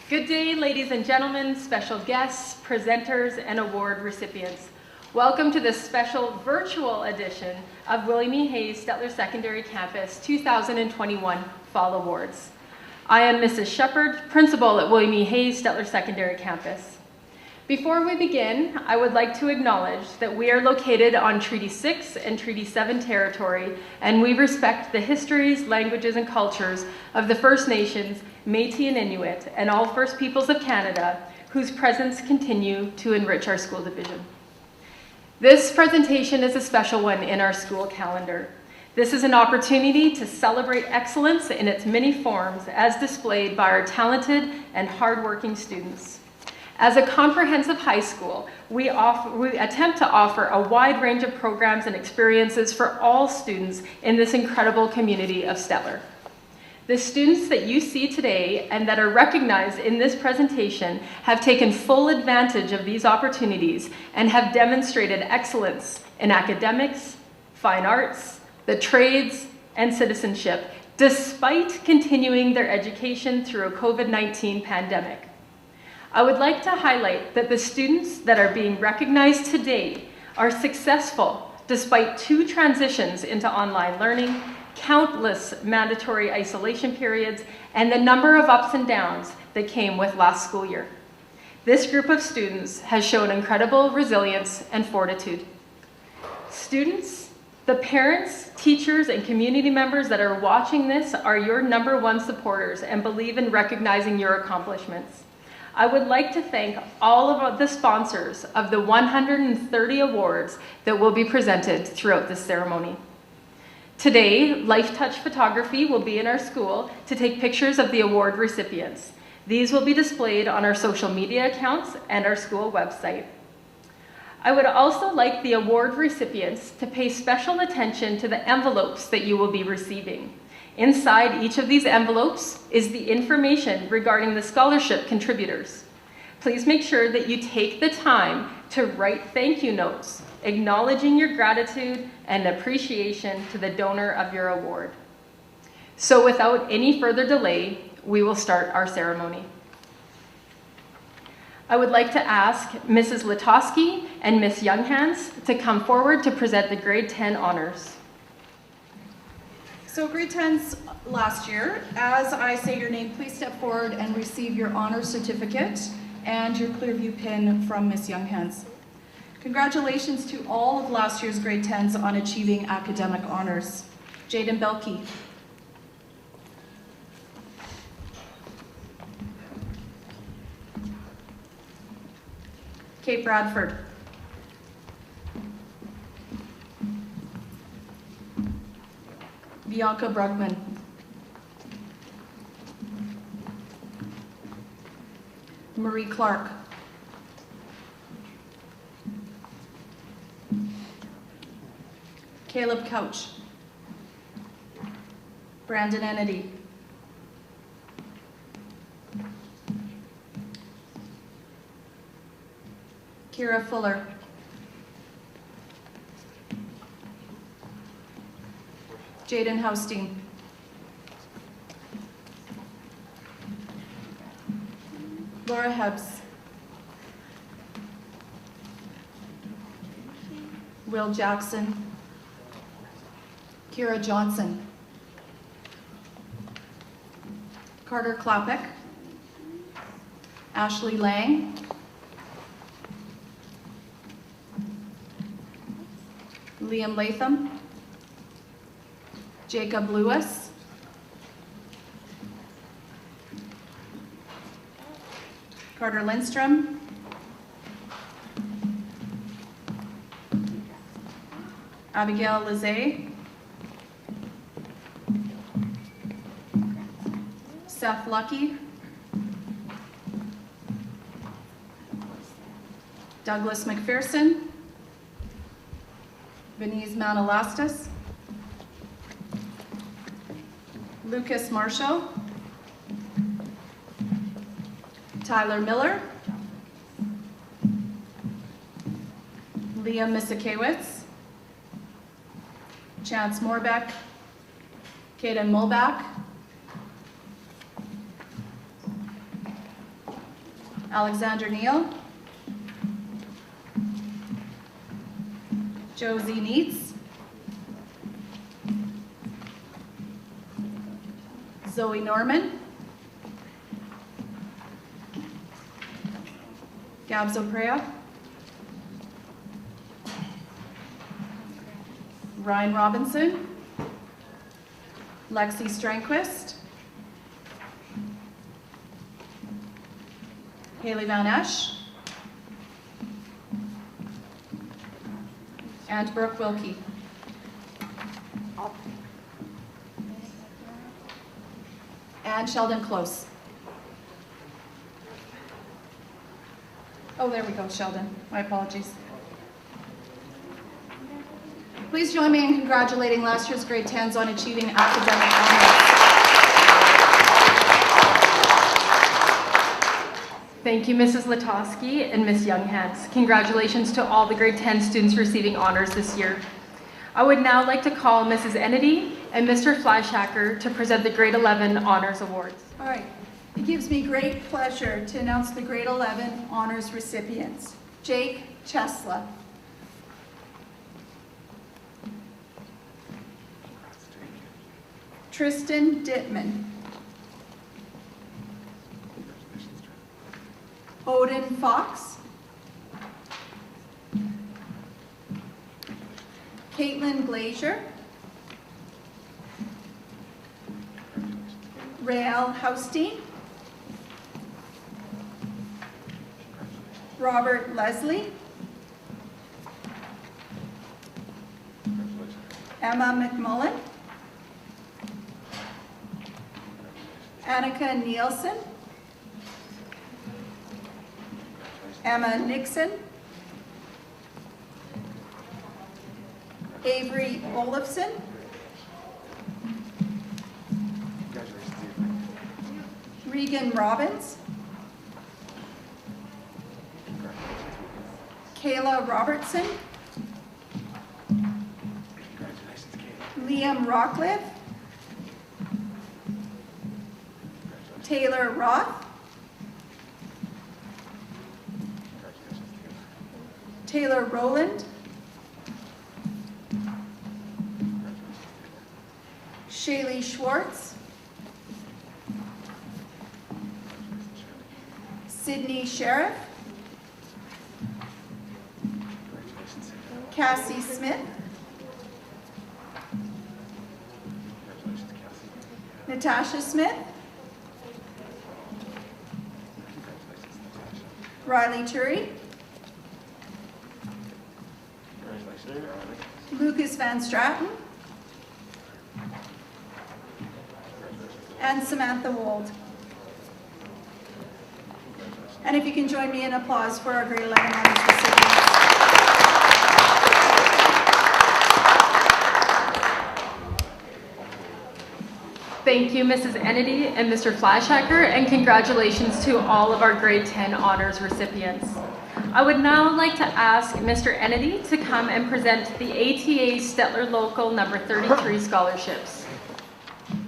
Good day, ladies and gentlemen, special guests, presenters, and award recipients. Welcome to this special virtual edition of William E. Hayes Stettler Secondary Campus 2021 Fall Awards. I am Mrs. Shepard, Principal at William E. Hayes Stettler Secondary Campus. Before we begin, I would like to acknowledge that we are located on Treaty 6 and Treaty 7 territory, and we respect the histories, languages, and cultures of the First Nations, Métis and Inuit, and all First Peoples of Canada, whose presence continue to enrich our school division. This presentation is a special one in our school calendar. This is an opportunity to celebrate excellence in its many forms as displayed by our talented and hardworking students. As a comprehensive high school, we attempt to offer a wide range of programs and experiences for all students in this incredible community of Stettler. The students that you see today and that are recognized in this presentation have taken full advantage of these opportunities and have demonstrated excellence in academics, fine arts, the trades, and citizenship, despite continuing their education through a COVID-19 pandemic. I would like to highlight that the students that are being recognized today are successful despite 2 transitions into online learning, countless mandatory isolation periods, and the number of ups and downs that came with last school year. This group of students has shown incredible resilience and fortitude. Students, the parents, teachers, and community members that are watching this are your #1 supporters and believe in recognizing your accomplishments. I would like to thank all of the sponsors of the 130 awards that will be presented throughout this ceremony. Today, Life Touch Photography will be in our school to take pictures of the award recipients. These will be displayed on our social media accounts and our school website. I would also like the award recipients to pay special attention to the envelopes that you will be receiving. Inside each of these envelopes is the information regarding the scholarship contributors. Please make sure that you take the time to write thank you notes, acknowledging your gratitude and appreciation to the donor of your award. So without any further delay, we will start our ceremony. I would like to ask Mrs. Latosky and Ms. Younghans to come forward to present the grade 10 honors. So grade 10s last year, as I say your name, please step forward and receive your honor certificate and your Clearview pin from Ms. Younghans. Congratulations to all of last year's grade 10s on achieving academic honors. Jaden Belkey. Kate Bradford. Bianca Bruckman. Marie Clark. Caleb Couch. Brandon Ennedy. Kira Fuller. Jaden Haustein. Laura Hebbs. Will Jackson. Kira Johnson. Carter Klapek. Ashley Lang. Liam Latham. Jacob Lewis. Carter Lindstrom. Abigail Lizay. Seth Lucky. Douglas McPherson. Venice Manalastas. Lucas Marshall. Tyler Miller. Liam Misakewicz. Chance Morbeck. Kaden Mulback. Alexander Neal, Josie Neitz, Zoe Norman, Gabs Oprea, Ryan Robinson, Lexi Strangquist, Haley Van Esch, and Brooke Wilkie. And Sheldon Close. Oh, there we go, Sheldon. My apologies. Please join me in congratulating last year's grade 10s on achieving academic honors. Thank you, Mrs. Latosky and Ms. Younghans. Congratulations to all the grade 10 students receiving honors this year. I would now like to call Mrs. Ennedy and Mr. Fleischacker to present the grade 11 honors awards. All right. It gives me great pleasure to announce the grade 11 honors recipients. Jake Chesla. Tristan Dittman. Odin Fox. Caitlin Glazier. Rael Haustein. Robert Leslie. Emma McMullen. Annika Nielsen. Emma Nixon. Avery Olafson. Regan Robbins. Kayla Robertson. Liam Rockcliffe. Taylor Roth. Taylor Rowland. Shaylee Schwartz. Sydney Sheriff. Cassie Smith. Natasha Smith. Riley Turi. Lucas Van Straten. And Samantha Wold. And if you can join me in applause for our grade 11 honors recipients. Thank you, Mrs. Ennedy and Mr. Fleischacker, and congratulations to all of our grade 10 honors recipients. I would now like to ask Mr. Ennedy to come and present the ATA Stettler Local number 33 scholarships.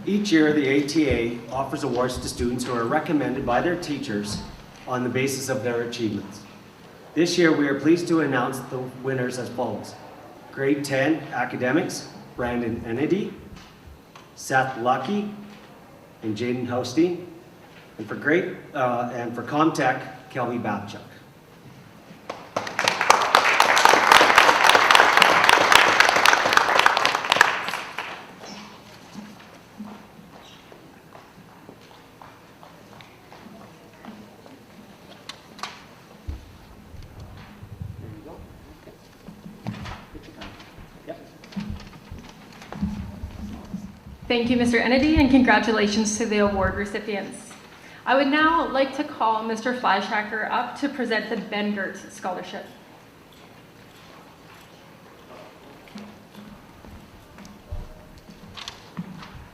Each year, the ATA offers awards to students who are recommended by their teachers on the basis of their achievements. This year, we are pleased to announce the winners as follows. Grade 10 Academics, Brandon Ennedy, Seth Lucky, and Jaden Hosty, and for Comtech, Kelby Babchuk. Thank you, Mr. Ennedy, and congratulations to the award recipients. I would now like to call Mr. Fleischacker up to present the Ben Gert Scholarship.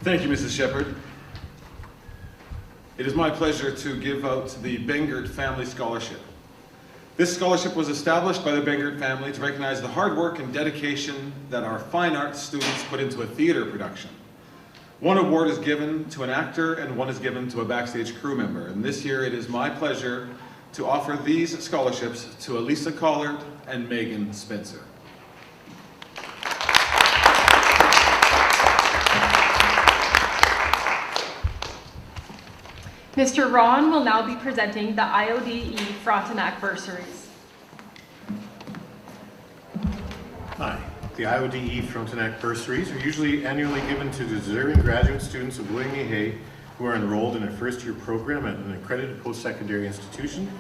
Thank you, Mrs. Shepherd. It is my pleasure to give out the Ben Gert Family Scholarship. This scholarship was established by the Ben Gert family to recognize the hard work and dedication that our fine arts students put into a theater production. One award is given to an actor and one is given to a backstage crew member. And this year it is my pleasure to offer these scholarships to Elisa Collard and Megan Spencer. Mr. Ron will now be presenting the IODE Frontenac bursaries. Hi. The IODE Frontenac bursaries are usually annually given to deserving graduate students of William E. Hay who are enrolled in a first-year program at an accredited post-secondary institution.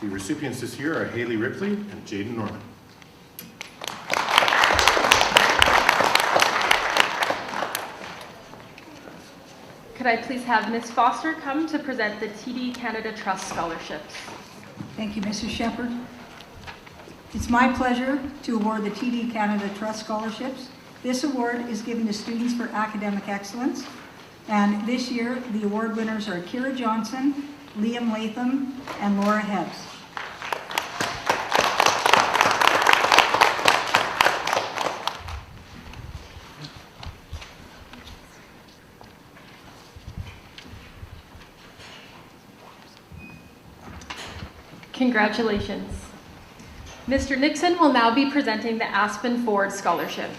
The recipients this year are Haley Ripley and Jaden Norman. Could I please have Ms. Foster come to present the TD Canada Trust scholarships? Thank you, Mrs. Shepherd. It's my pleasure to award the TD Canada Trust scholarships. This award is given to students for academic excellence. And this year, the award winners are Kira Johnson, Liam Latham, and Laura Hebbs. Congratulations. Mr. Nixon will now be presenting the Aspen Ford Scholarship.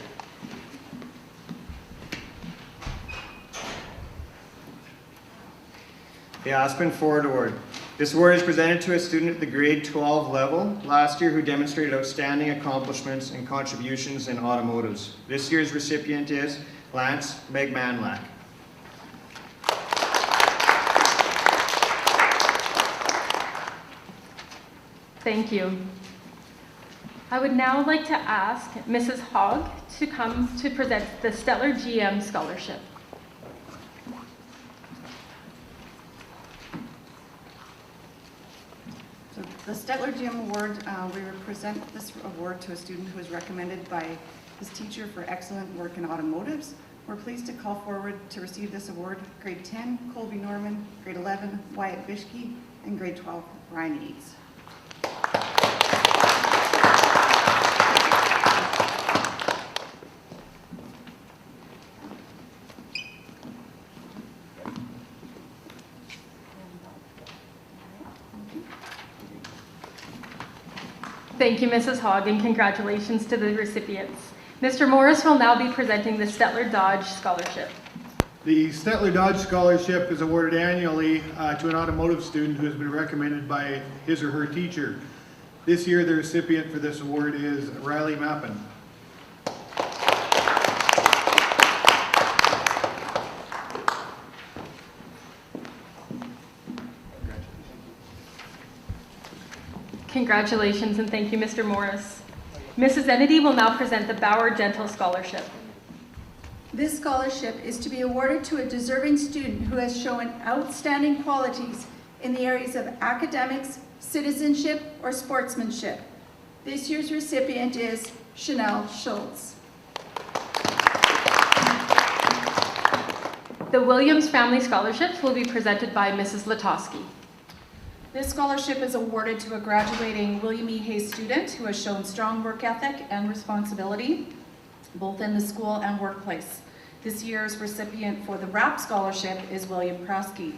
The Aspen Ford Award. This award is presented to a student at the grade 12 level last year who demonstrated outstanding accomplishments and contributions in automotives. This year's recipient is Lance Megmanlak. Thank you. I would now like to ask Mrs. Hogg to come to present the Stetler GM Scholarship. So the Stetler GM Award, we present this award to a student who was recommended by his teacher for excellent work in automotives. We're pleased to call forward to receive this award grade 10, Colby Norman, grade 11, Wyatt Bishke, and grade 12, Ryan Eads. Thank you, Mrs. Hogg, and congratulations to the recipients. Mr. Morris will now be presenting the Stetler Dodge Scholarship. The Stetler Dodge Scholarship is awarded annually to an automotive student who has been recommended by his or her teacher. This year, the recipient for this award is Riley Mappin. Congratulations and thank you, Mr. Morris. Mrs. Ennedy will now present the Bauer Dental Scholarship. This scholarship is to be awarded to a deserving student who has shown outstanding qualities in the areas of academics, citizenship, or sportsmanship. This year's recipient is Chanel Schultz. The Williams Family Scholarships will be presented by Mrs. Latosky. This scholarship is awarded to a graduating William E. Hayes student who has shown strong work ethic and responsibility, both in the school and workplace. This year's recipient for the RAP scholarship is William Krasky.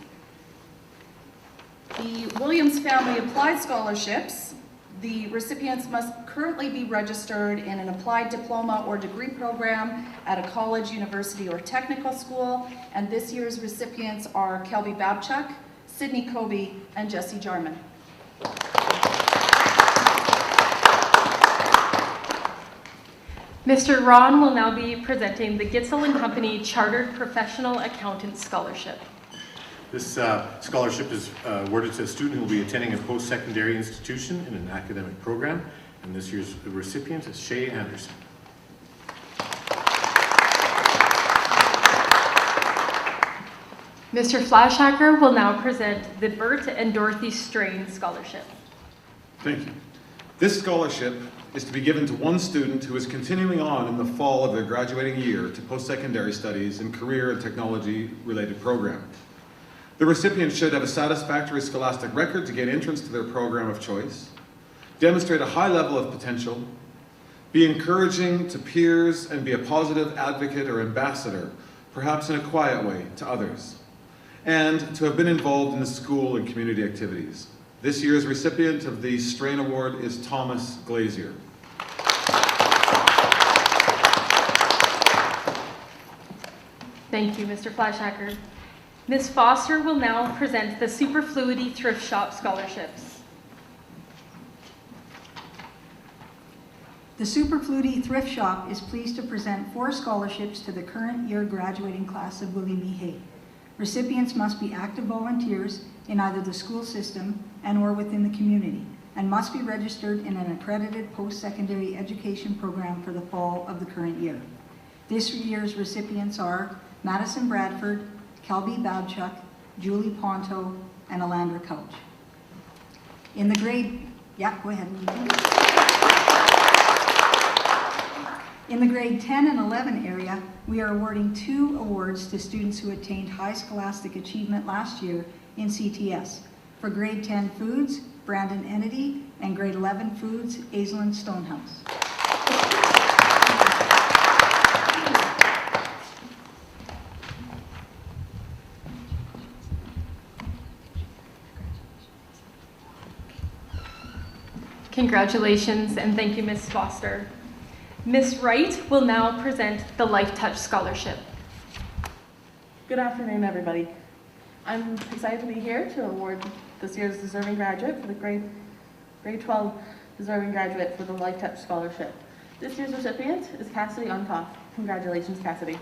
The Williams Family Applied Scholarships, the recipients must currently be registered in an applied diploma or degree program at a college, university, or technical school, and this year's recipients are Kelby Babchuk, Sydney Kobe, and Jesse Jarman. Mr. Ron will now be presenting the Gitzel and Company Chartered Professional Accountant Scholarship. This scholarship is awarded to a student who will be attending a post-secondary institution in an academic program, and this year's recipient is Shay Anderson. Mr. Flashacker will now present the Bert and Dorothy Strain Scholarship. Thank you. This scholarship is to be given to one student who is continuing on in the fall of their graduating year to post-secondary studies in career and technology-related program. The recipient should have a satisfactory scholastic record to gain entrance to their program of choice, demonstrate a high level of potential, be encouraging to peers, and be a positive advocate or ambassador, perhaps in a quiet way, to others, and to have been involved in the school and community activities. This year's recipient of the Strain Award is Thomas Glazier. Thank you, Mr. Fleischacker. Ms. Foster will now present the Superfluity Thrift Shop Scholarships. The Superfluity Thrift Shop is pleased to present 4 scholarships to the current year graduating class of William E. Hay. Recipients must be active volunteers in either the school system and/or within the community, and must be registered in an accredited post-secondary education program for the fall of the current year. This year's recipients are Madison Bradford, Kelby Babchuk, Julie Ponto, and Alandra Couch. In the grade, go ahead. In the grade 10 and 11 area, we are awarding 2 awards to students who attained high scholastic achievement last year in CTS. For grade 10 Foods, Brandon Entity, and grade 11 Foods, Aislinn Stonehouse. Congratulations, and thank you, Ms. Foster. Ms. Wright will now present the Life Touch Scholarship. Good afternoon, everybody. I'm excited to be here to award this year's deserving graduate for the grade 12 deserving graduate for the Life Touch Scholarship. This year's recipient is Cassidy Untoff. Congratulations, Cassidy.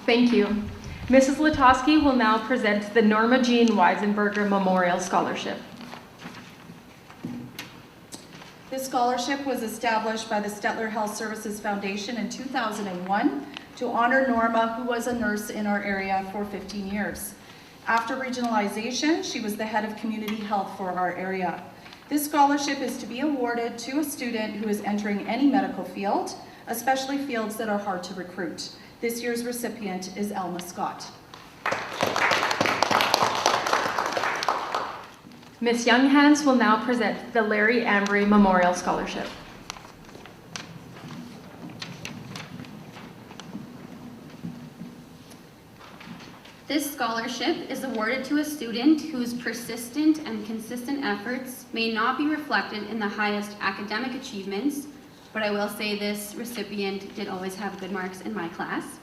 Thank you. Mrs. Latosky will now present the Norma Jean Weisenberger Memorial Scholarship. This scholarship was established by the Stettler Health Services Foundation in 2001 to honor Norma, who was a nurse in our area for 15 years. After regionalization, she was the head of community health for our area. This scholarship is to be awarded to a student who is entering any medical field, especially fields that are hard to recruit. This year's recipient is Elma Scott. Ms. Younghans will now present the Larry Ambry Memorial Scholarship. This scholarship is awarded to a student whose persistent and consistent efforts may not be reflected in the highest academic achievements, but I will say this recipient did always have good marks in my class,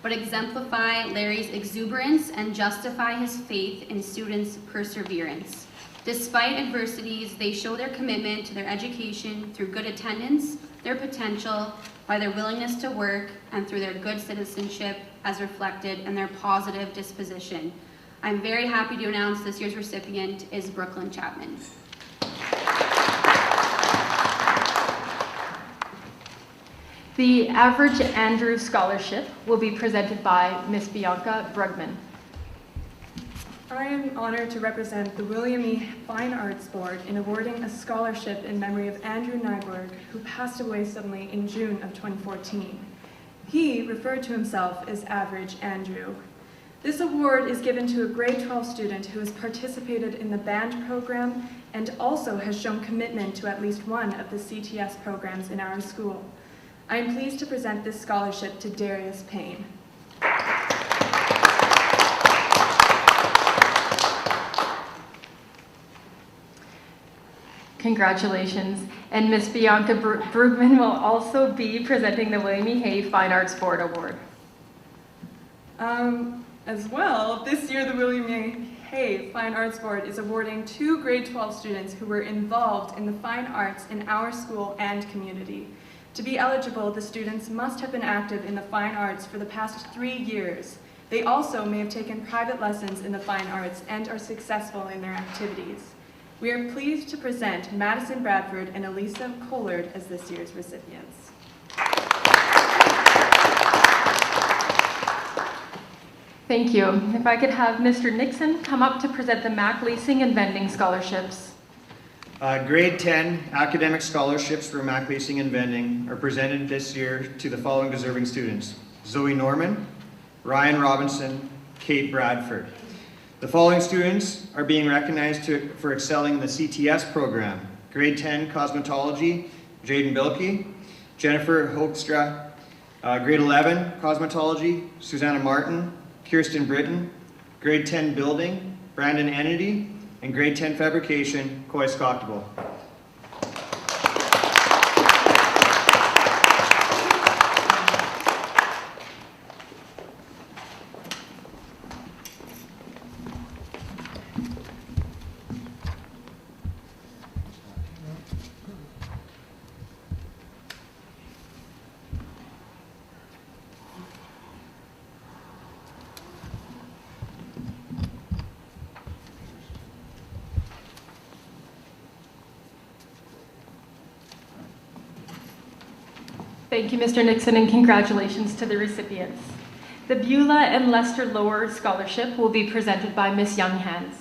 but exemplify Larry's exuberance and justify his faith in students' perseverance. Despite adversities, they show their commitment to their education through good attendance, their potential, by their willingness to work, and through their good citizenship as reflected in their positive disposition. I'm very happy to announce this year's recipient is Brooklyn Chapman. The Average Andrew Scholarship will be presented by Ms. Bianca Brugman. I am honored to represent the William E. Fine Arts Board in awarding a scholarship in memory of Andrew Nyborg, who passed away suddenly in June of 2014. He referred to himself as Average Andrew. This award is given to a grade 12 student who has participated in the band program and also has shown commitment to at least one of the CTS programs in our school. I am pleased to present this scholarship to Darius Payne. Congratulations. And Ms. Bianca Brugman will also be presenting the William E. Hay Fine Arts Board Award. As well, this year the William E. Hay Fine Arts Board is awarding 2 grade 12 students who were involved in the fine arts in our school and community. To be eligible, the students must have been active in the fine arts for the past 3 years. They also may have taken private lessons in the fine arts and are successful in their activities. We are pleased to present Madison Bradford and Elisa Collard as this year's recipients. Thank you. If I could have Mr. Nixon come up to present the Mac Leasing and Vending Scholarships. Grade 10 academic scholarships for Mac Leasing and Vending are presented this year to the following deserving students: Zoe Norman, Ryan Robinson, Kate Bradford. The following students are being recognized for excelling in the CTS program: grade 10 cosmetology, Jaden Bilkey; Jennifer Hoekstra; grade 11 cosmetology, Susanna Martin; Kirsten Britton; Grade 10 Building, Brandon Ennedy, and Grade 10 Fabrication, Coy Scottable. Thank you, Mr. Nixon, and congratulations to the recipients. The Beulah and Lester Lower Scholarship will be presented by Ms. Younghans.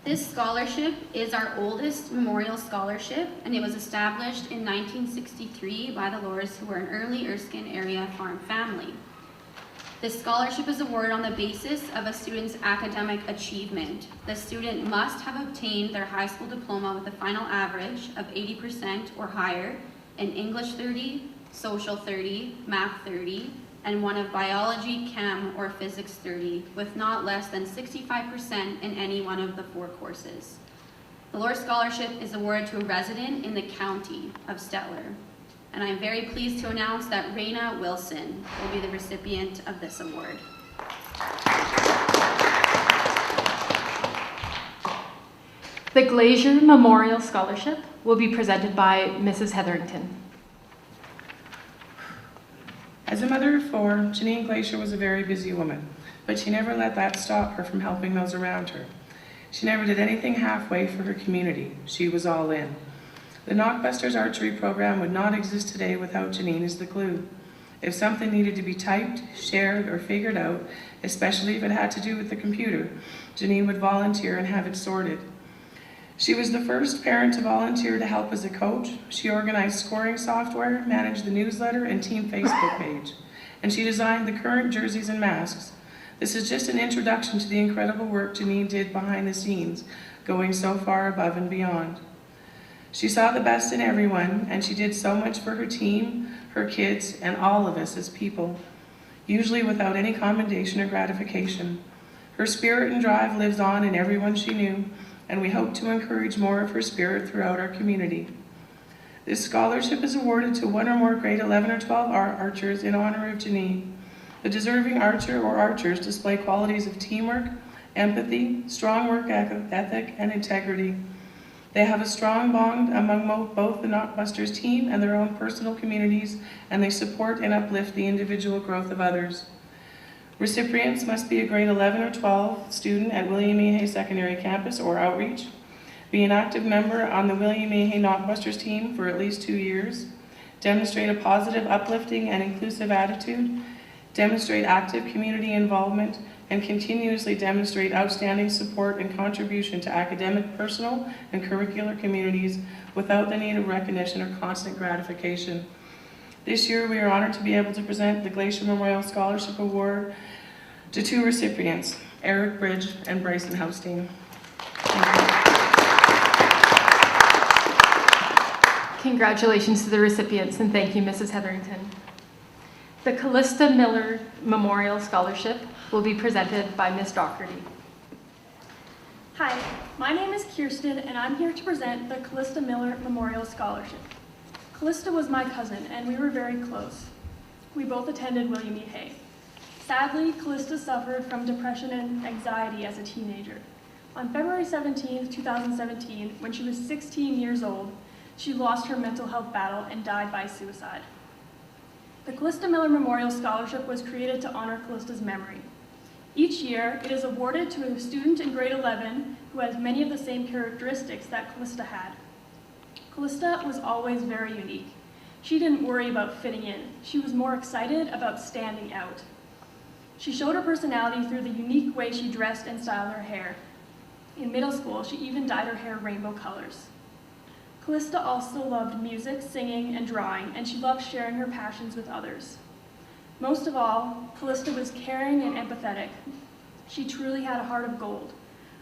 This scholarship is our oldest memorial scholarship, and it was established in 1963 by the Lowers, who were an early Erskine area farm family. This scholarship is awarded on the basis of a student's academic achievement. The student must have obtained their high school diploma with a final average of 80% or higher in English 30, Social 30, Math 30, and one of Biology, Chem, or Physics 30, with not less than 65% in any one of the 4 courses. The Lower Scholarship is awarded to a resident in the county of Stettler, and I'm very pleased to announce that Raina Wilson will be the recipient of this award. The Glacier Memorial Scholarship will be presented by Mrs. Hetherington. As a mother of 4, Janine Glacier was a very busy woman, but she never let that stop her from helping those around her. She never did anything halfway for her community. She was all in. The Knockbusters archery program would not exist today without Janine as the glue. If something needed to be typed, shared, or figured out, especially if it had to do with the computer, Janine would volunteer and have it sorted. She was the first parent to volunteer to help as a coach. She organized scoring software, managed the newsletter and team Facebook page, and she designed the current jerseys and masks. This is just an introduction to the incredible work Janine did behind the scenes, going so far above and beyond. She saw the best in everyone, and she did so much for her team, her kids, and all of us as people, usually without any commendation or gratification. Her spirit and drive lives on in everyone she knew, and we hope to encourage more of her spirit throughout our community. This scholarship is awarded to 1 or more grade 11 or 12 archers in honor of Janine. The deserving archer or archers display qualities of teamwork, empathy, strong work ethic, and integrity. They have a strong bond among both the Knockbusters team and their own personal communities, and they support and uplift the individual growth of others. Recipients must be a grade 11 or 12 student at William E. Hay Secondary Campus or outreach, be an active member on the William E. Hay Knockbusters team for at least 2 years, demonstrate a positive, uplifting, and inclusive attitude, demonstrate active community involvement, and continuously demonstrate outstanding support and contribution to academic, personal, and curricular communities without the need of recognition or constant gratification. This year, we are honored to be able to present the Glacier Memorial Scholarship Award to 2 recipients, Eric Bridge and Bryson Haustein. Congratulations to the recipients, and thank you, Mrs. Hetherington. The Callista Miller Memorial Scholarship will be presented by Ms. Doherty. Hi, my name is Kirsten, and I'm here to present the Callista Miller Memorial Scholarship. Callista was my cousin, and we were very close. We both attended William E. Hay. Sadly, Callista suffered from depression and anxiety as a teenager. On February 17, 2017, when she was 16 years old, she lost her mental health battle and died by suicide. The Callista Miller Memorial Scholarship was created to honor Callista's memory. Each year, it is awarded to a student in grade 11 who has many of the same characteristics that Callista had. Callista was always very unique. She didn't worry about fitting in. She was more excited about standing out. She showed her personality through the unique way she dressed and styled her hair. In middle school, she even dyed her hair rainbow colors. Callista also loved music, singing, and drawing, and she loved sharing her passions with others. Most of all, Callista was caring and empathetic. She truly had a heart of gold.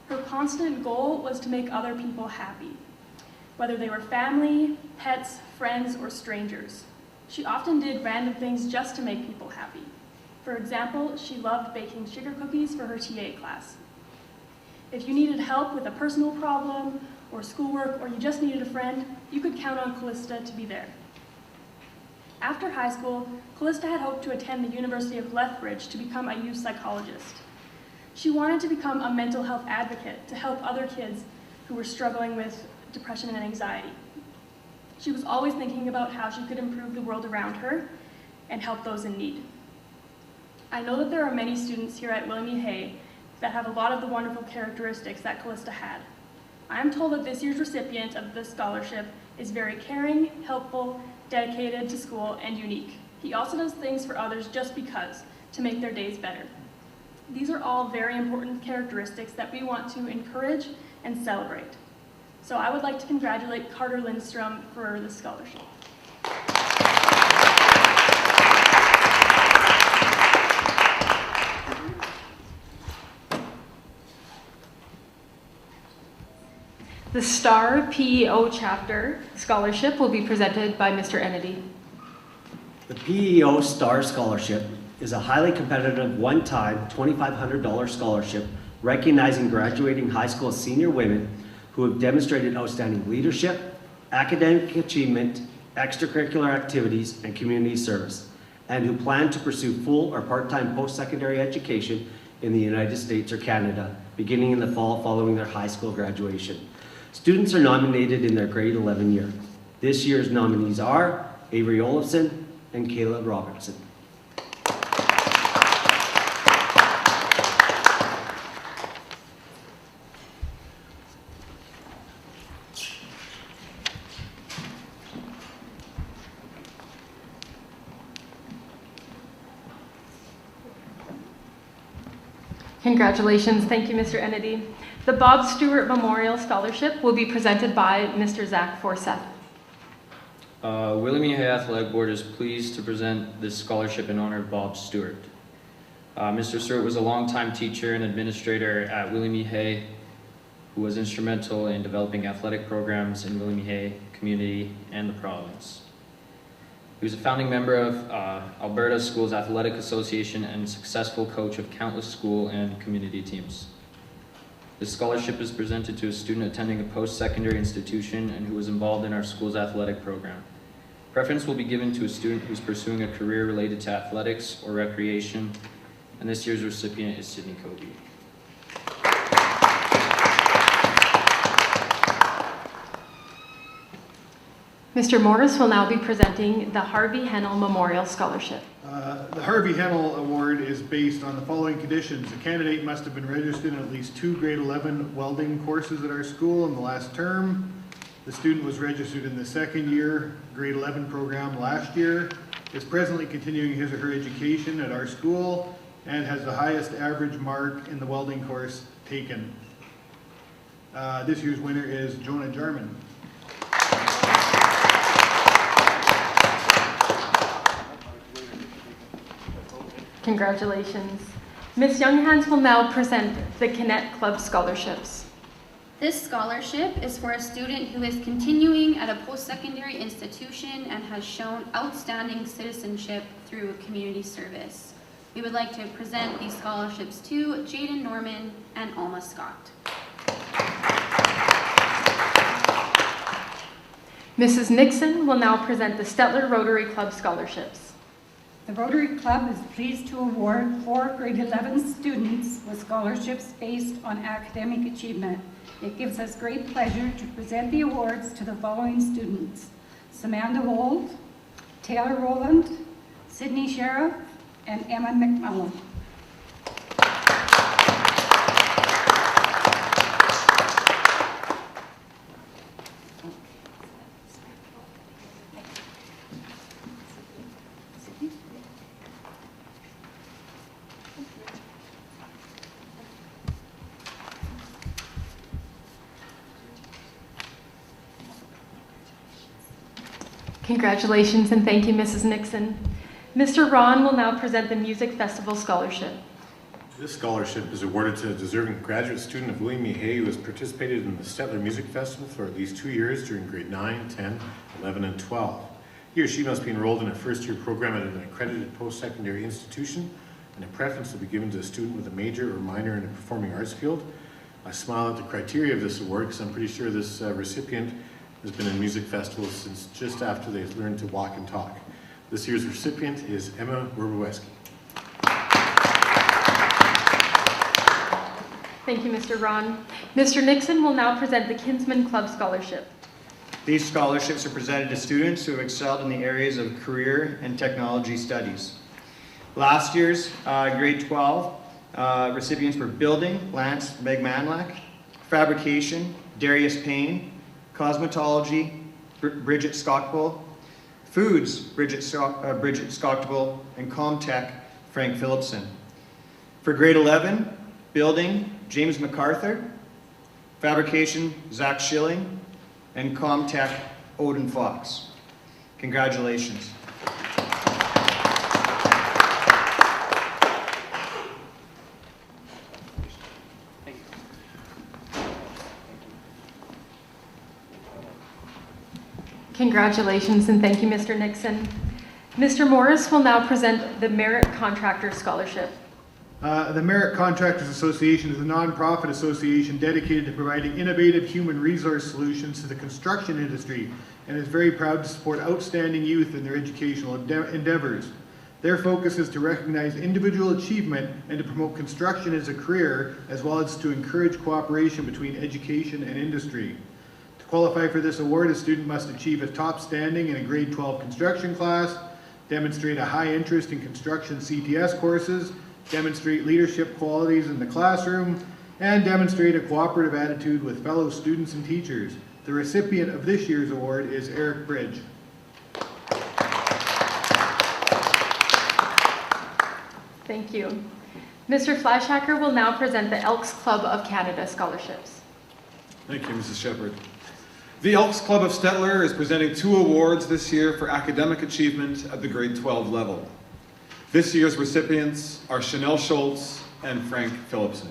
Her constant goal was to make other people happy, whether they were family, pets, friends, or strangers. She often did random things just to make people happy. For example, she loved baking sugar cookies for her TA class. If you needed help with a personal problem or schoolwork, or you just needed a friend, you could count on Callista to be there. After high school, Callista had hoped to attend the University of Lethbridge to become a youth psychologist. She wanted to become a mental health advocate to help other kids who were struggling with depression and anxiety. She was always thinking about how she could improve the world around her and help those in need. I know that there are many students here at William E. Hay that have a lot of the wonderful characteristics that Callista had. I am told that this year's recipient of this scholarship is very caring, helpful, dedicated to school, and unique. He also does things for others just because, to make their days better. These are all very important characteristics that we want to encourage and celebrate. So I would like to congratulate Carter Lindstrom for this scholarship. The STAR PEO Chapter Scholarship will be presented by Mr. Ennedy. The PEO STAR Scholarship is a highly competitive one-time $2,500 scholarship recognizing graduating high school senior women who have demonstrated outstanding leadership, academic achievement, extracurricular activities, and community service, and who plan to pursue full or part-time post-secondary education in the United States or Canada, beginning in the fall following their high school graduation. Students are nominated in their grade 11 year. This year's nominees are Avery Olafson and Kayla Robertson. Congratulations. Thank you, Mr. Ennedy. The Bob Stewart Memorial Scholarship will be presented by Mr. Zach Forseth. William E. Hay Athletic Board is pleased to present this scholarship in honor of Bob Stewart. Mr. Stewart was a longtime teacher and administrator at William E. Hay, who was instrumental in developing athletic programs in William E. Hay community and the province. He was a founding member of Alberta Schools Athletic Association and successful coach of countless school and community teams. This scholarship is presented to a student attending a post-secondary institution and who was involved in our school's athletic program. Preference will be given to a student who's pursuing a career related to athletics or recreation, and this year's recipient is Sydney Kobe. Mr. Morris will now be presenting the Harvey Hennell Memorial Scholarship. The Harvey Hennell Award is based on the following conditions. The candidate must have been registered in at least 2 grade 11 welding courses at our school in the last term. The student was registered in the second year grade 11 program last year, is presently continuing his or her education at our school, and has the highest average mark in the welding course taken. This year's winner is Jonah Jarman. Congratulations. Ms. Younghans will now present the Kinnett Club Scholarships. This scholarship is for a student who is continuing at a post-secondary institution and has shown outstanding citizenship through community service. We would like to present these scholarships to Jaden Norman and Alma Scott. Mrs. Nixon will now present the Stettler Rotary Club Scholarships. The Rotary Club is pleased to award 4 grade 11 students with scholarships based on academic achievement. It gives us great pleasure to present the awards to the following students: Samantha Wold, Taylor Rowland, Sydney Sheriff, and Emma McMullen. Congratulations and thank you, Mrs. Nixon. Mr. Ron will now present the Music Festival Scholarship. This scholarship is awarded to a deserving graduate student of William E. Hay who has participated in the Stettler Music Festival for at least 2 years during grade 9, 10, 11, and 12. He or she must be enrolled in a first-year program at an accredited post-secondary institution and a preference will be given to a student with a major or minor in a performing arts field. I smile at the criteria of this award because I'm pretty sure this recipient has been in music festivals since just after they've learned to walk and talk. This year's recipient is Emma Werboweski. Thank you, Mr. Ron. Mr. Nixon will now present the Kinsman Club Scholarship. These scholarships are presented to students who have excelled in the areas of career and technology studies. Last year's grade 12 recipients were building, Lance Megmanlak, fabrication, Darius Payne, cosmetology, Bridget Skockbull, foods, Bridget Skockbull, and Comtech, Frank Phillipson. For grade 11, building, James MacArthur, fabrication, Zach Schilling, and Comtech, Odin Fox. Congratulations. Congratulations and thank you, Mr. Nixon. Mr. Morris will now present the Merit Contractor Scholarship. The Merit Contractors Association is a nonprofit association dedicated to providing innovative human resource solutions to the construction industry and is very proud to support outstanding youth in their educational endeavors. Their focus is to recognize individual achievement and to promote construction as a career, as well as to encourage cooperation between education and industry. To qualify for this award, a student must achieve a top standing in a grade 12 construction class, demonstrate a high interest in construction CTS courses, demonstrate leadership qualities in the classroom, and demonstrate a cooperative attitude with fellow students and teachers. The recipient of this year's award is Eric Bridge. Thank you. Mr. Fleischacker will now present the Elks Club of Canada scholarships. Thank you, Mrs. Shepherd. The Elks Club of Stettler is presenting 2 awards this year for academic achievement at the grade 12 level. This year's recipients are Chanel Schultz and Frank Phillipson.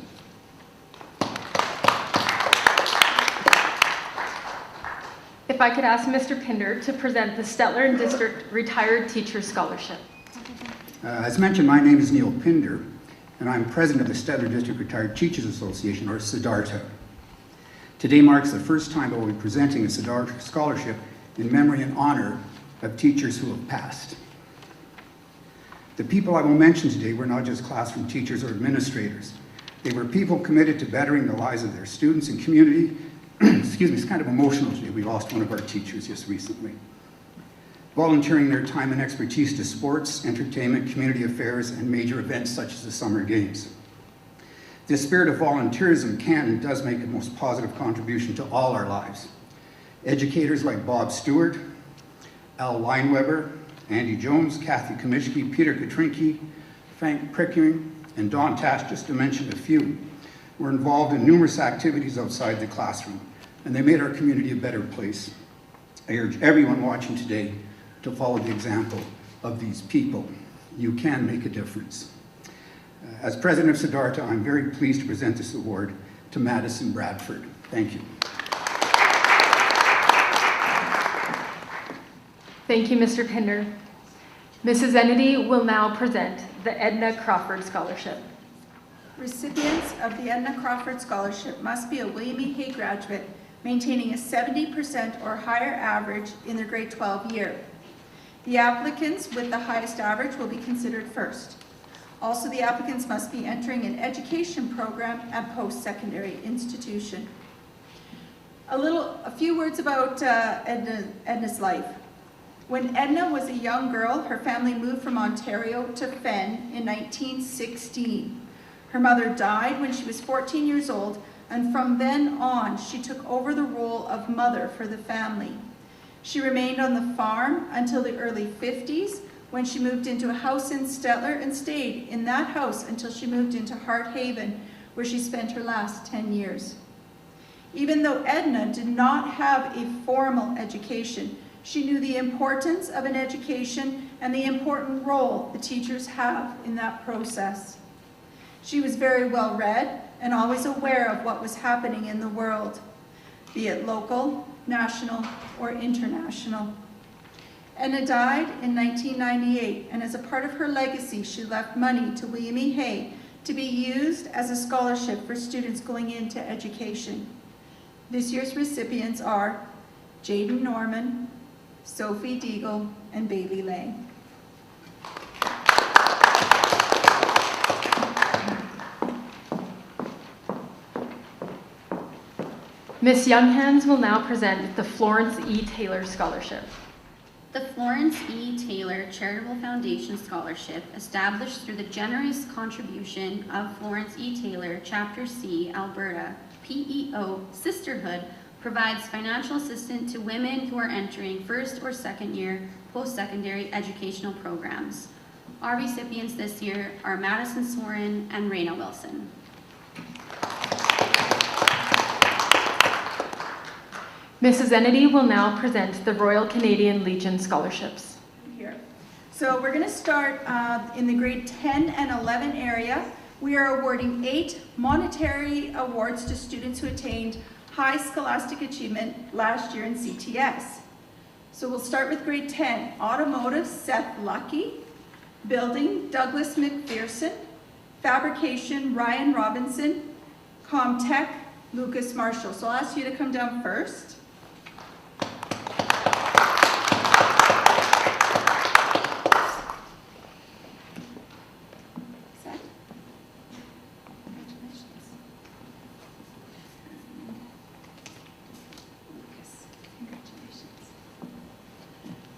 If I could ask Mr. Pinder to present the Stettler and District Retired Teacher Scholarship. As mentioned, my name is Neil Pinder, and I'm president of the Stettler District Retired Teachers Association, or SIDARTA. Today marks the first time I will be presenting a SIDARTA scholarship in memory and honor of teachers who have passed. The people I will mention today were not just classroom teachers or administrators. They were people committed to bettering the lives of their students and community. Excuse me, it's kind of emotional today. We lost one of our teachers just recently. Volunteering their time and expertise to sports, entertainment, community affairs, and major events such as the Summer Games. This spirit of volunteerism can and does make a most positive contribution to all our lives. Educators like Bob Stewart, Al Lineweber, Andy Jones, Kathy Komishke, Peter Katrinke, Frank Prickering, and Don Tash, just to mention a few, were involved in numerous activities outside the classroom, and they made our community a better place. I urge everyone watching today to follow the example of these people. You can make a difference. As president of SIDARTA, I'm very pleased to present this award to Madison Bradford. Thank you. Thank you, Mr. Pinder. Mrs. Ennedy will now present the Edna Crawford Scholarship. Recipients of the Edna Crawford Scholarship must be a William E. Hay graduate maintaining a 70% or higher average in their grade 12 year. The applicants with the highest average will be considered first. Also, the applicants must be entering an education program at post-secondary institution. A few words about Edna's life. When Edna was a young girl, her family moved from Ontario to Fenn in 1916. Her mother died when she was 14 years old, and from then on, she took over the role of mother for the family. She remained on the farm until the early 50s, when she moved into a house in Stettler and stayed in that house until she moved into Hart Haven, where she spent her last 10 years. Even though Edna did not have a formal education, she knew the importance of an education and the important role the teachers have in that process. She was very well read and always aware of what was happening in the world, be it local, national, or international. Enna died in 1998, and as a part of her legacy, she left money to William E. Hay to be used as a scholarship for students going into education. This year's recipients are Jaden Norman, Sophie Deagle, and Bailey Lang. Ms. Younghans will now present the Florence E. Taylor Scholarship. The Florence E. Taylor Charitable Foundation Scholarship, established through the generous contribution of Florence E. Taylor, Chapter C, Alberta, PEO Sisterhood, provides financial assistance to women who are entering first or second year post-secondary educational programs. Our recipients this year are Madison Soren and Raina Wilson. Mrs. Ennedy will now present the Royal Canadian Legion Scholarships. Here. So we're going to start in the grade 10 and 11 area. We are awarding 8 monetary awards to students who attained high scholastic achievement last year in CTS. So we'll start with grade 10, Automotive, Seth Lucky, Building, Douglas McPherson, Fabrication, Ryan Robinson, ComTech, Lucas Marshall. So I'll ask you to come down first.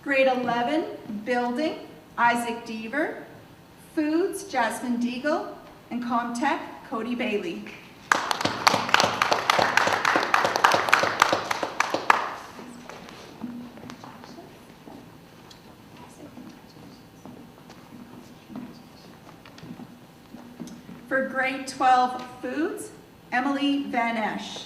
Grade 11, Building, Isaac Deaver, Foods, Jasmine Deagle, and ComTech, Cody Bailey. For grade 12, Foods, Emily Van Esch.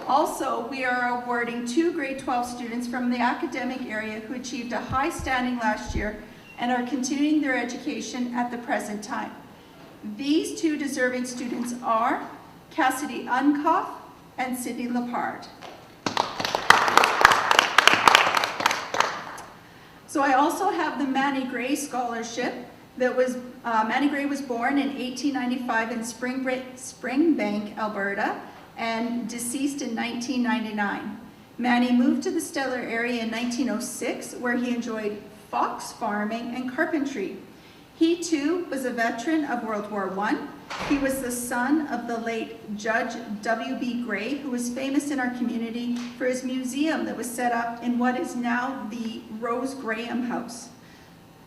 Also, we are awarding 2 grade 12 students from the academic area who achieved a high standing last year and are continuing their education at the present time. These 2 deserving students are Cassidy Unkoff and Sydney Lepard. So I also have the Manny Gray Scholarship. That was, Manny Gray was born in 1895 in Springbank, Alberta, and deceased in 1999. Manny moved to the Stellar area in 1906, where he enjoyed fox farming and carpentry. He too was a veteran of World War I. He was the son of the late Judge W.B. Gray, who was famous in our community for his museum that was set up in what is now the Rose Graham House.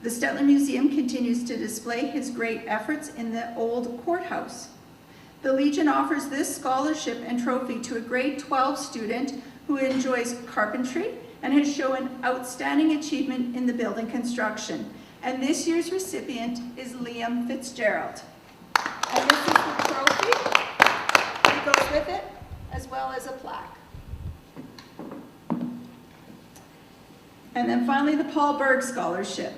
The Stettler Museum continues to display his great efforts in the old courthouse. The Legion offers this scholarship and trophy to a grade 12 student who enjoys carpentry and has shown outstanding achievement in the building construction. And this year's recipient is Liam Fitzgerald. And this is the trophy that goes with it, as well as a plaque. And then finally, the Paul Berg Scholarship.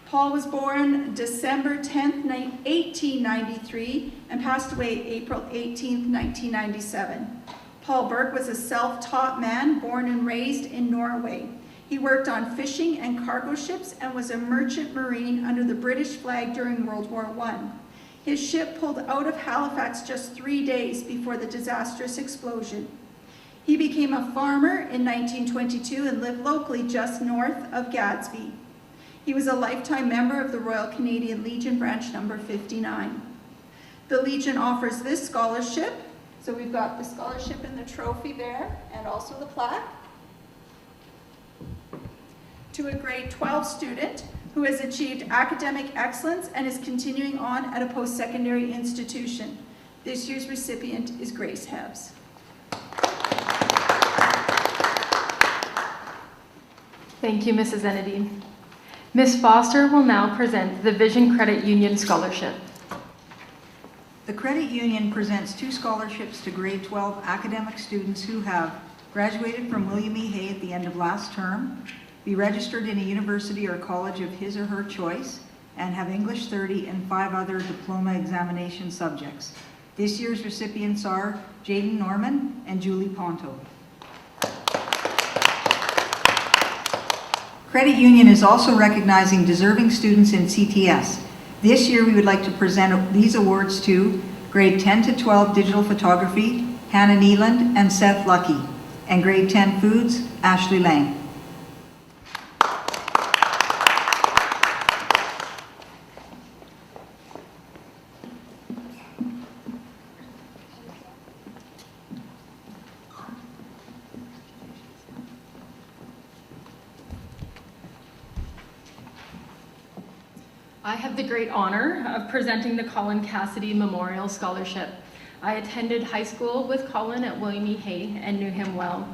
Paul was born December 10th, 1893, and passed away April 18th, 1997. Paul Berg was a self-taught man born and raised in Norway. He worked on fishing and cargo ships and was a merchant marine under the British flag during World War I. His ship pulled out of Halifax just 3 days before the disastrous explosion. He became a farmer in 1922 and lived locally just north of Gadsby. He was a lifetime member of the Royal Canadian Legion Branch number 59. The Legion offers this scholarship. So we've got the scholarship and the trophy there, and also the plaque, to a grade 12 student who has achieved academic excellence and is continuing on at a post-secondary institution. This year's recipient is Grace Hebbs. Thank you, Mrs. Ennedy. Ms. Foster will now present the Vision Credit Union Scholarship. The Credit Union presents 2 scholarships to grade 12 academic students who have graduated from William E. Hay at the end of last term, be registered in a university or college of his or her choice, and have English 30 and 5 other diploma examination subjects. This year's recipients are Jaden Norman and Julie Ponto. Credit Union is also recognizing deserving students in CTS. This year, we would like to present these awards to grade 10 to 12 digital photography, Hannah Neeland and Seth Lucky, and grade 10 foods, Ashley Lang. I have the great honor of presenting the Colin Cassidy Memorial Scholarship. I attended high school with Colin at William E. Hay and knew him well.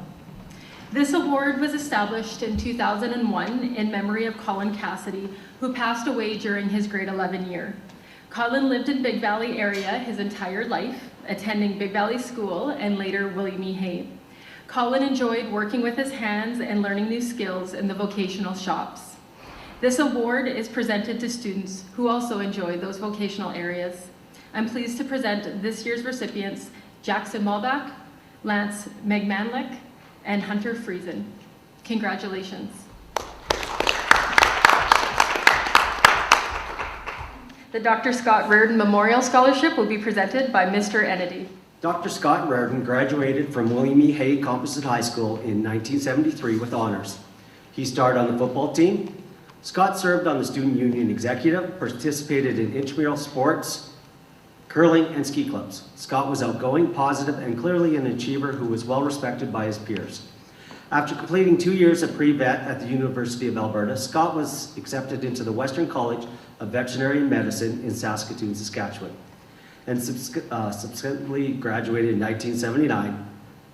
This award was established in 2001 in memory of Colin Cassidy, who passed away during his grade 11 year. Colin lived in Big Valley area his entire life, attending Big Valley School and later William E. Hay. Colin enjoyed working with his hands and learning new skills in the vocational shops. This award is presented to students who also enjoy those vocational areas. I'm pleased to present this year's recipients, Jackson Malbach, Lance McManlick, and Hunter Friesen. Congratulations. The Dr. Scott Reardon Memorial Scholarship will be presented by Mr. Ennedy. Dr. Scott Reardon graduated from William E. Hay Composite High School in 1973 with honors. He starred on the football team. Scott served on the Student Union Executive, participated in intramural sports, curling, and ski clubs. Scott was outgoing, positive, and clearly an achiever who was well respected by his peers. After completing 2 years of pre-vet at the University of Alberta, Scott was accepted into the Western College of Veterinary Medicine in Saskatoon, Saskatchewan, and subsequently graduated in 1979.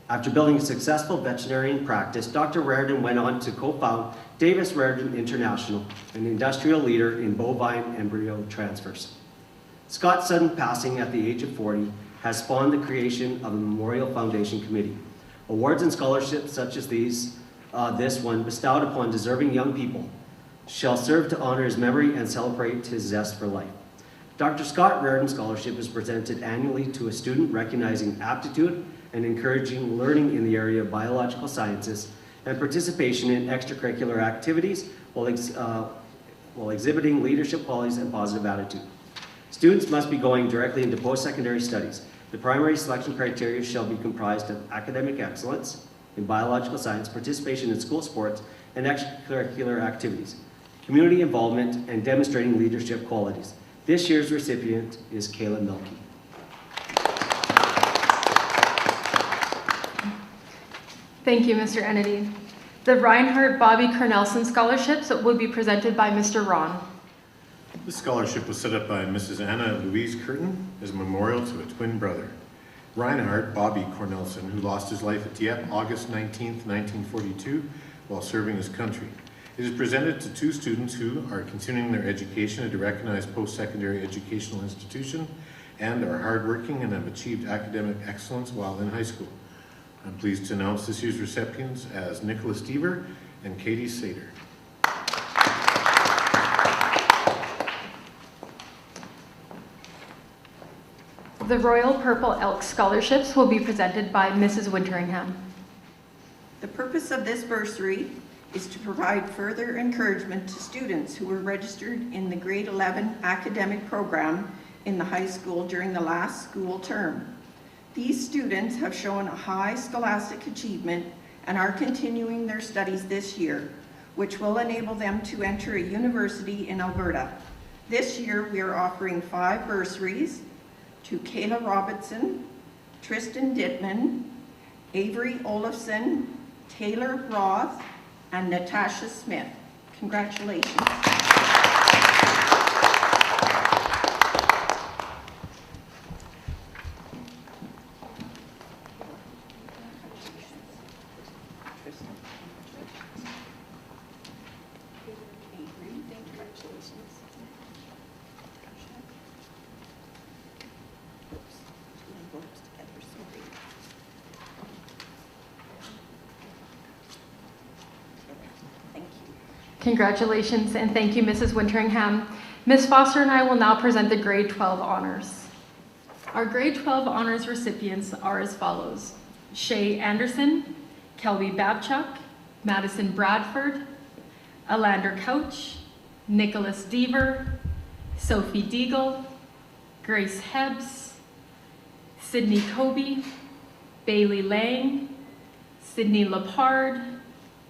After building a successful veterinarian practice, Dr. Reardon went on to co-found Davis Reardon International, an industrial leader in bovine embryo transfers. Scott's sudden passing at the age of 40 has spawned the creation of a Memorial Foundation Committee. Awards and scholarships such as this one bestowed upon deserving young people shall serve to honor his memory and celebrate his zest for life. Dr. Scott Reardon Scholarship is presented annually to a student recognizing aptitude and encouraging learning in the area of biological sciences and participation in extracurricular activities while exhibiting leadership qualities and positive attitude. Students must be going directly into post-secondary studies. The primary selection criteria shall be comprised of academic excellence in biological science, participation in school sports and extracurricular activities, community involvement, and demonstrating leadership qualities. This year's recipient is Kayla Milkey. Thank you, Mr. Ennedy. The Reinhardt Bobby Cornelson Scholarships will be presented by Mr. Ron. This scholarship was set up by Mrs. Anna Louise Curtin as a memorial to a twin brother, Reinhardt Bobby Cornelson, who lost his life at Dieppe August 19, 1942, while serving his country. It is presented to two students who are continuing their education at a recognized post-secondary educational institution and are hardworking and have achieved academic excellence while in high school. I'm pleased to announce this year's recipients as Nicholas Deaver and Katie Sater. The Royal Purple Elk Scholarships will be presented by Mrs. Winteringham. The purpose of this bursary is to provide further encouragement to students who were registered in the grade 11 academic program in the high school during the last school term. These students have shown a high scholastic achievement and are continuing their studies this year, which will enable them to enter a university in Alberta. This year, we are offering 5 bursaries to Kayla Robinson, Tristan Dittman, Avery Olafson, Taylor Roth, and Natasha Smith. Congratulations. Congratulations and thank you, Mrs. Winteringham. Ms. Foster and I will now present the grade 12 honors. Our grade 12 honors recipients are as follows: Shay Anderson, Kelby Babchuk, Madison Bradford, Alander Couch, Nicholas Deaver, Sophie Deagle, Grace Hebbs, Sydney Kobe, Bailey Lang, Sydney Lepard,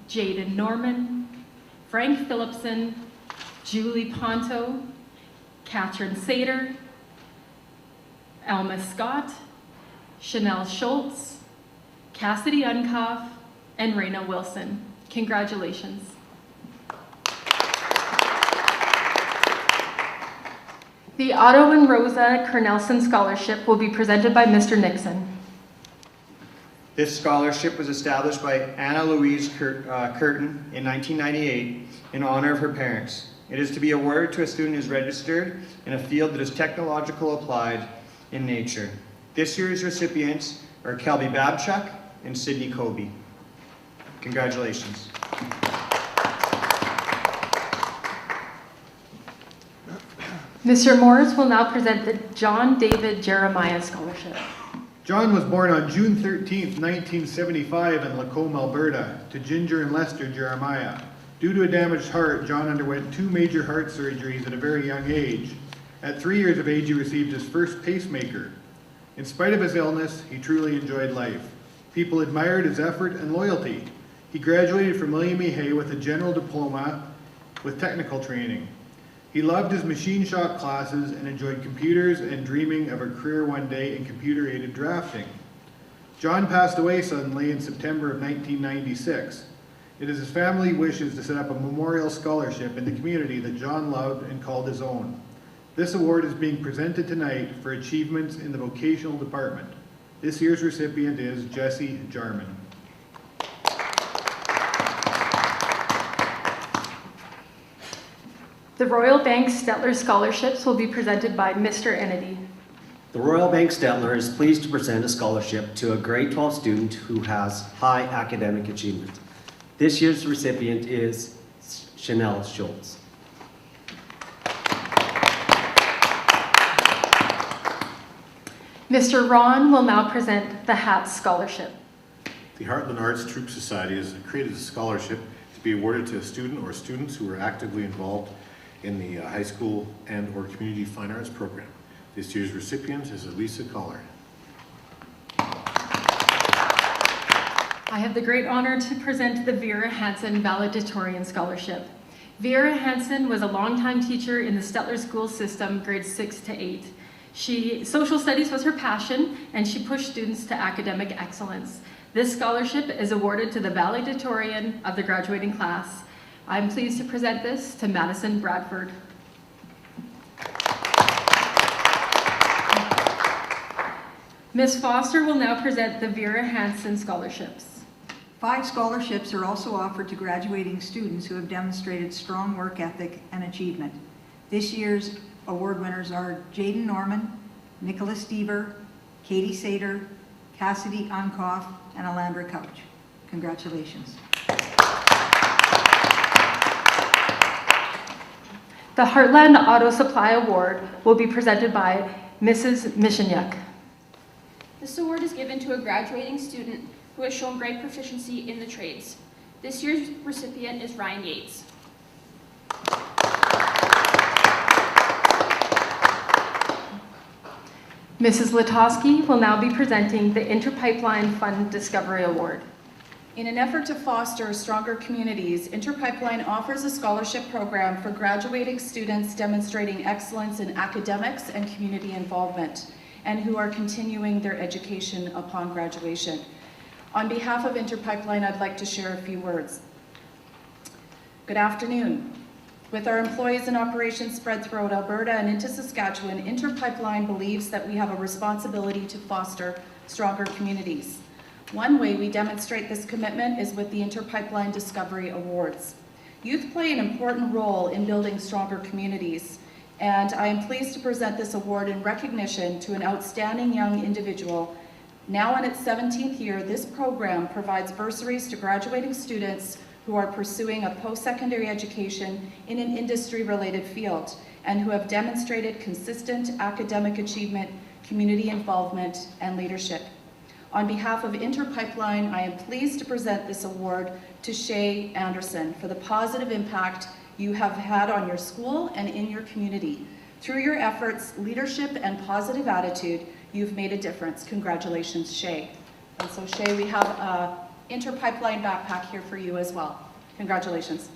Jaden Norman, Frank Phillipson, Julie Ponto, Katrin Sater, Alma Scott, Chanel Schultz, Cassidy Unkoff, and Raina Wilson. Congratulations. The Otto and Rosa Cornelson Scholarship will be presented by Mr. Nixon. This scholarship was established by Anna Louise Curtin in 1998 in honor of her parents. It is to be awarded to a student who is registered in a field that is technological applied in nature. This year's recipients are Kelby Babchuk and Sydney Kobe. Congratulations. Mr. Morris will now present the John David Jeremiah Scholarship. John was born on June 13th, 1975 in Lacombe, Alberta, to Ginger and Lester Jeremiah. Due to a damaged heart, John underwent 2 major heart surgeries at a very young age. At 3 years of age, he received his first pacemaker. In spite of his illness, he truly enjoyed life. People admired his effort and loyalty. He graduated from William E. Hay with a general diploma with technical training. He loved his machine shop classes and enjoyed computers and dreaming of a career one day in computer-aided drafting. John passed away suddenly in September of 1996. It is his family wishes to set up a memorial scholarship in the community that John loved and called his own. This award is being presented tonight for achievements in the vocational department. This year's recipient is Jesse Jarman. The Royal Bank Stetler Scholarships will be presented by Mr. Ennedy. The Royal Bank Stetler is pleased to present a scholarship to a grade 12 student who has high academic achievement. This year's recipient is Chanel Schultz. Mr. Ron will now present the HATS Scholarship. The Heartland Arts Troop Society has created a scholarship to be awarded to a student or students who are actively involved in the high school and or community fine arts program. This year's recipient is Elisa Collar. I have the great honor to present the Vera Hansen Valedictorian Scholarship. Vera Hansen was a longtime teacher in the Stetler school system, grades 6 to 8. Social studies was her passion, and she pushed students to academic excellence. This scholarship is awarded to the valedictorian of the graduating class. I'm pleased to present this to Madison Bradford. Ms. Foster will now present the Vera Hansen Scholarships. 5 scholarships are also offered to graduating students who have demonstrated strong work ethic and achievement. This year's award winners are Jaden Norman, Nicholas Deaver, Katie Sater, Cassidy Unkoff, and Alandra Couch. Congratulations. The Heartland Auto Supply Award will be presented by Mrs. Mishinyuk. This award is given to a graduating student who has shown great proficiency in the trades. This year's recipient is Ryan Yates. Mrs. Latosky will now be presenting the Interpipeline Fund Discovery Award. In an effort to foster stronger communities, Interpipeline offers a scholarship program for graduating students demonstrating excellence in academics and community involvement, and who are continuing their education upon graduation. On behalf of Interpipeline, I'd like to share a few words. Good afternoon. With our employees and operations spread throughout Alberta and into Saskatchewan, Interpipeline believes that we have a responsibility to foster stronger communities. One way we demonstrate this commitment is with the Interpipeline Discovery Awards. Youth play an important role in building stronger communities, and I am pleased to present this award in recognition to an outstanding young individual. Now in its 17th year, this program provides bursaries to graduating students who are pursuing a post-secondary education in an industry-related field and who have demonstrated consistent academic achievement, community involvement, and leadership. On behalf of Interpipeline, I am pleased to present this award to Shay Anderson for the positive impact you have had on your school and in your community. Through your efforts, leadership, and positive attitude, you've made a difference. Congratulations, Shay. And so, Shay, we have a Interpipeline backpack here for you as well. Congratulations.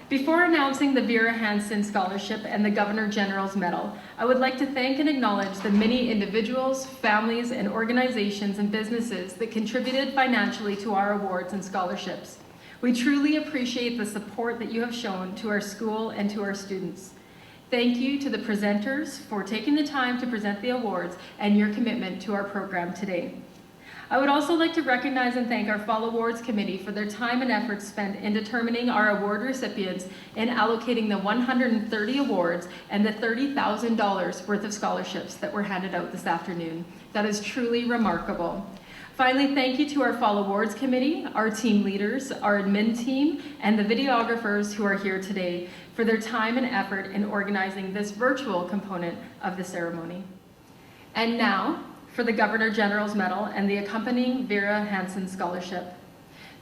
Before announcing the Vera Hansen Scholarship and the Governor General's Medal, I would like to thank and acknowledge the many individuals, families, and organizations and businesses that contributed financially to our awards and scholarships. We truly appreciate the support that you have shown to our school and to our students. Thank you to the presenters for taking the time to present the awards and your commitment to our program today. I would also like to recognize and thank our Fall Awards Committee for their time and effort spent in determining our award recipients and allocating the 130 awards and the $30,000 worth of scholarships that were handed out this afternoon. That is truly remarkable. Finally, thank you to our Fall Awards Committee, our team leaders, our admin team, and the videographers who are here today for their time and effort in organizing this virtual component of the ceremony. And now, for the Governor General's Medal and the accompanying Vera Hansen Scholarship.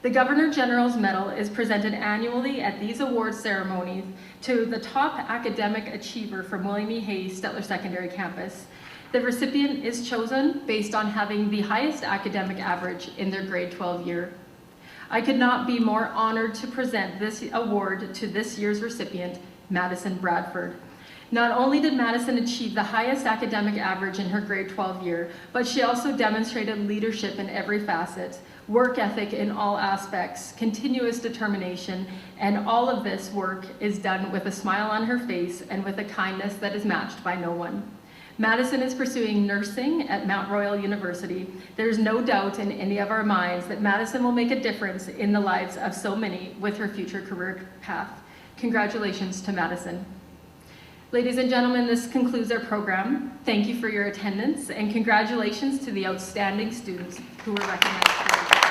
The Governor General's Medal is presented annually at these awards ceremonies to the top academic achiever from William E. Hayes Stettler Secondary Campus. The recipient is chosen based on having the highest academic average in their grade 12 year. I could not be more honored to present this award to this year's recipient, Madison Bradford. Not only did Madison achieve the highest academic average in her grade 12 year, but she also demonstrated leadership in every facet, work ethic in all aspects, continuous determination, and all of this work is done with a smile on her face and with a kindness that is matched by no one. Madison is pursuing nursing at Mount Royal University. There's no doubt in any of our minds that Madison will make a difference in the lives of so many with her future career path. Congratulations to Madison. Ladies and gentlemen, this concludes our program. Thank you for your attendance and congratulations to the outstanding students who were recognized today.